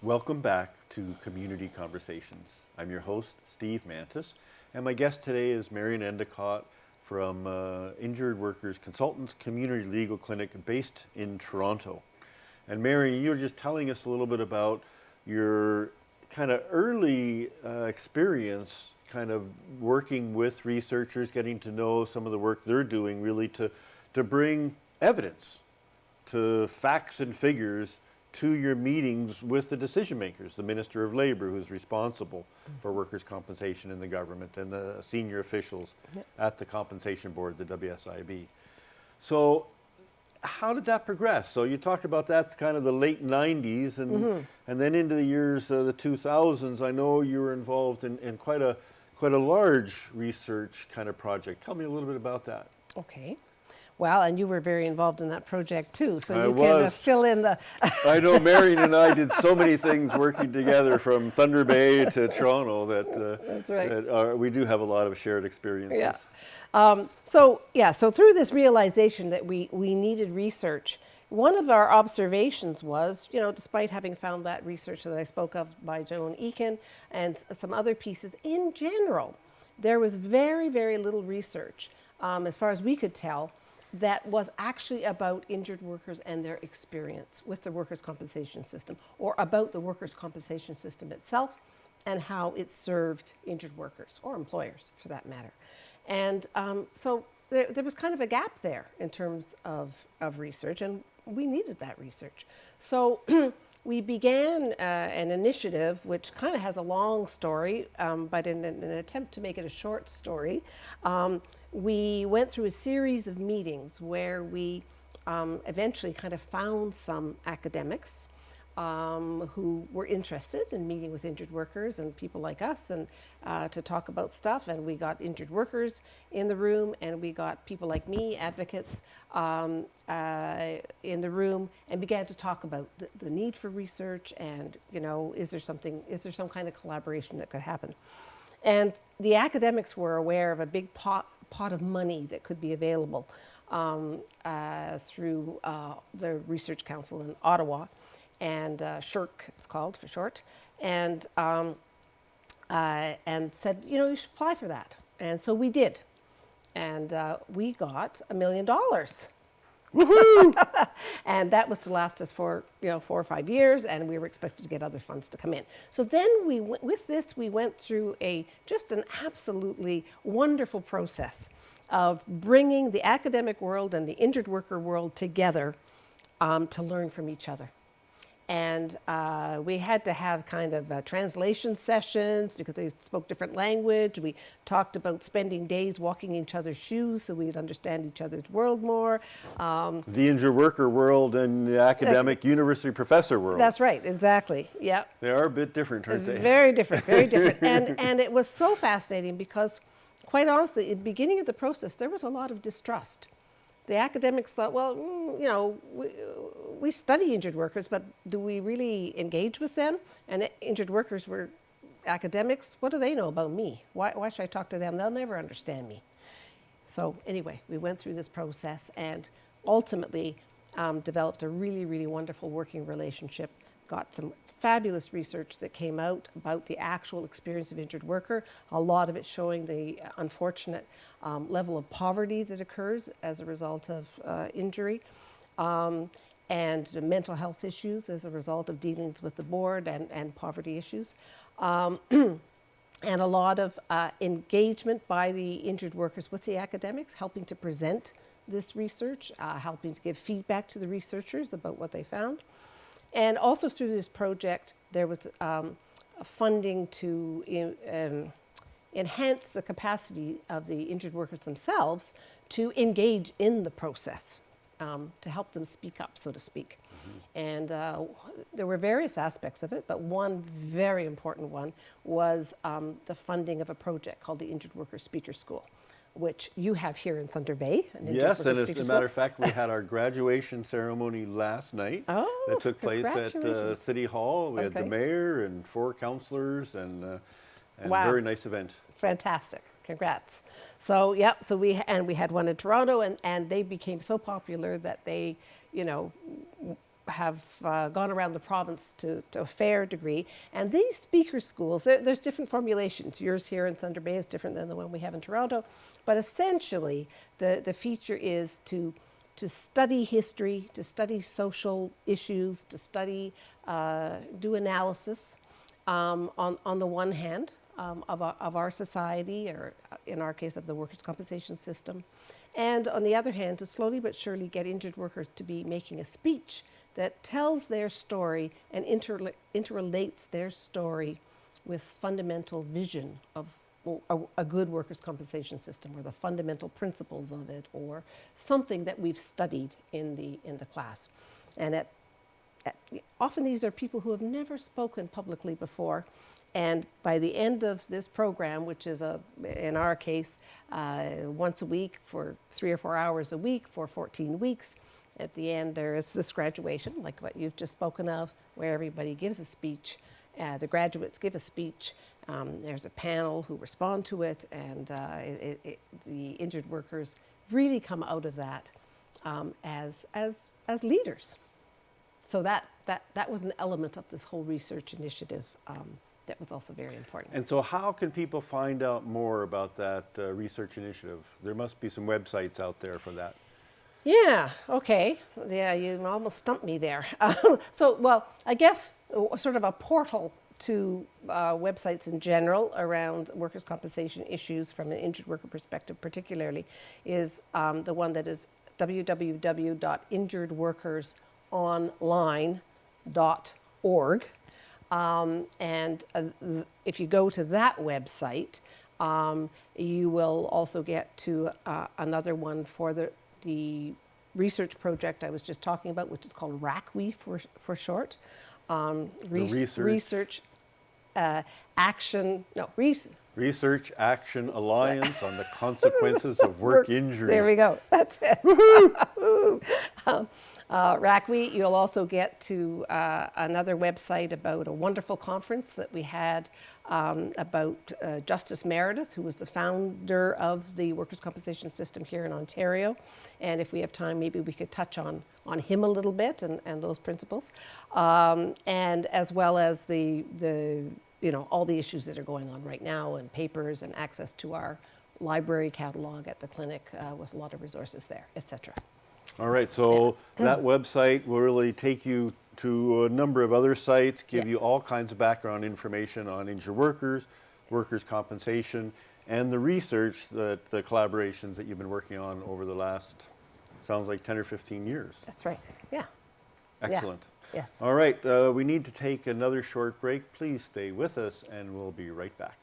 Welcome back to Community Conversations. I'm your host, Steve Mantis, and my guest today is Marion Endicott from Injured Workers Consultants Community Legal Clinic based in Toronto. And Marion, you were just telling us a little bit about your kind of early experience kind of working with researchers, getting to know some of the work they're doing really to bring evidence to facts and figures to your meetings with the decision makers, the Minister of Labor, who's responsible for workers' compensation in the government, and the senior officials at the Compensation Board, the WSIB. So how did that progress? So you talked about that's kind of the late 90s, and then into the years, the 2000s, I know you were involved in quite a large research kind of project. Tell me a little bit about that. Okay. Well, and you were very involved in that project too, so you was. can fill in the... I know Marion and I did so many things working together from Thunder Bay to Toronto that, That's right. that we do have a lot of shared experiences. Yeah. So through this realization that we needed research, one of our observations was, despite having found that research that I spoke of by Joan Eakin and some other pieces, in general, there was very, very little research, as far as we could tell, that was actually about injured workers and their experience with the workers' compensation system, or about the workers' compensation system itself and how it served injured workers, or employers for that matter. And so there was kind of a gap there in terms of research, and we needed that research. So we began an initiative which kind of has a long story, but in an attempt to make it a short story, we went through a series of meetings where we eventually kind of found some academics who were interested in meeting with injured workers and people like us, and to talk about stuff. And we got injured workers in the room, and we got people like me, advocates, in the room, and began to talk about the need for research, and is there some kind of collaboration that could happen. And the academics were aware of a big pot of money that could be available through the Research Council in Ottawa, and SHRC, it's called for short, and said, you should apply for that. And so we did, and we got $1 million. Woohoo! And that was to last us for 4 or 5 years, and we were expected to get other funds to come in. So then we went through just an absolutely wonderful process of bringing the academic world and the injured worker world together to learn from each other. And we had to have kind of translation sessions because they spoke different language. We talked about spending days walking in each other's shoes so we'd understand each other's world more. The injured worker world and the academic university professor world. That's right, exactly, yeah. They are a bit different, aren't they? Very different, very different. And it was so fascinating because, quite honestly, at the beginning of the process, there was a lot of distrust. The academics thought, well, we study injured workers, but do we really engage with them? And injured workers were academics. What do they know about me? Why should I talk to them? They'll never understand me. So anyway, we went through this process and ultimately developed a really, really wonderful working relationship, got some fabulous research that came out about the actual experience of injured worker, a lot of it showing the unfortunate level of poverty that occurs as a result of injury, and the mental health issues as a result of dealings with the board and poverty issues. And a lot of engagement by the injured workers with the academics, helping to present this research, helping to give feedback to the researchers about what they found. And also through this project, there was funding to enhance the capacity of the injured workers themselves to engage in the process, to help them speak up, so to speak. And there were various aspects of it, but one very important one was the funding of a project called the Injured Workers Speaker School, which you have here in Thunder Bay. Yes, and as a matter of fact, we had our graduation ceremony last night. Oh, that took place at City Hall. We had the mayor and 4 councillors, and wow. Very nice event. Fantastic. Congrats. So, yeah, so we had one in Toronto, and they became so popular that they, have gone around the province to a fair degree. And these speaker schools, there's different formulations. Yours here in Thunder Bay is different than the one we have in Toronto. But essentially, the feature is to study history, to study social issues, to study, do analysis on the one hand of our society, or in our case of the workers' compensation system. And on the other hand, to slowly but surely get injured workers to be making a speech that tells their story and interrelates their story with fundamental vision of a good workers' compensation system, or the fundamental principles of it, or something that we've studied in the class. And often these are people who have never spoken publicly before. And by the end of this program, which is, in our case, once a week for 3 or 4 hours a week for 14 weeks, at the end there is this graduation, like what you've just spoken of, where everybody gives a speech. The graduates give a speech. There's a panel who respond to it, and the injured workers really come out of that as leaders. So that was an element of this whole research initiative. That was also very important. And so how can people find out more about that research initiative? There must be some websites out there for that. Yeah, okay. Yeah, you almost stumped me there. Well, I guess sort of a portal to websites in general around workers' compensation issues from an injured worker perspective particularly is the one that is www.injuredworkersonline.org. And if you go to that website, you will also get to another one for the research project I was just talking about, which is called RACWE for short. Research Action Alliance on the Consequences of Work Injury. There we go. That's it. RACWE, you'll also get to another website about a wonderful conference that we had about Justice Meredith, who was the founder of the workers' compensation system here in Ontario. And if we have time, maybe we could touch on him a little bit and those principles. And as well as the all the issues that are going on right now, and papers and access to our library catalog at the clinic with a lot of resources there, etc. All right, so that website will really take you to a number of other sites, give you all kinds of background information on injured workers, workers' compensation, and the research, the collaborations that you've been working on over the last, sounds like 10 or 15 years. That's right, yeah. Excellent. Yeah. Yes. All right, we need to take another short break. Please stay with us, and we'll be right back.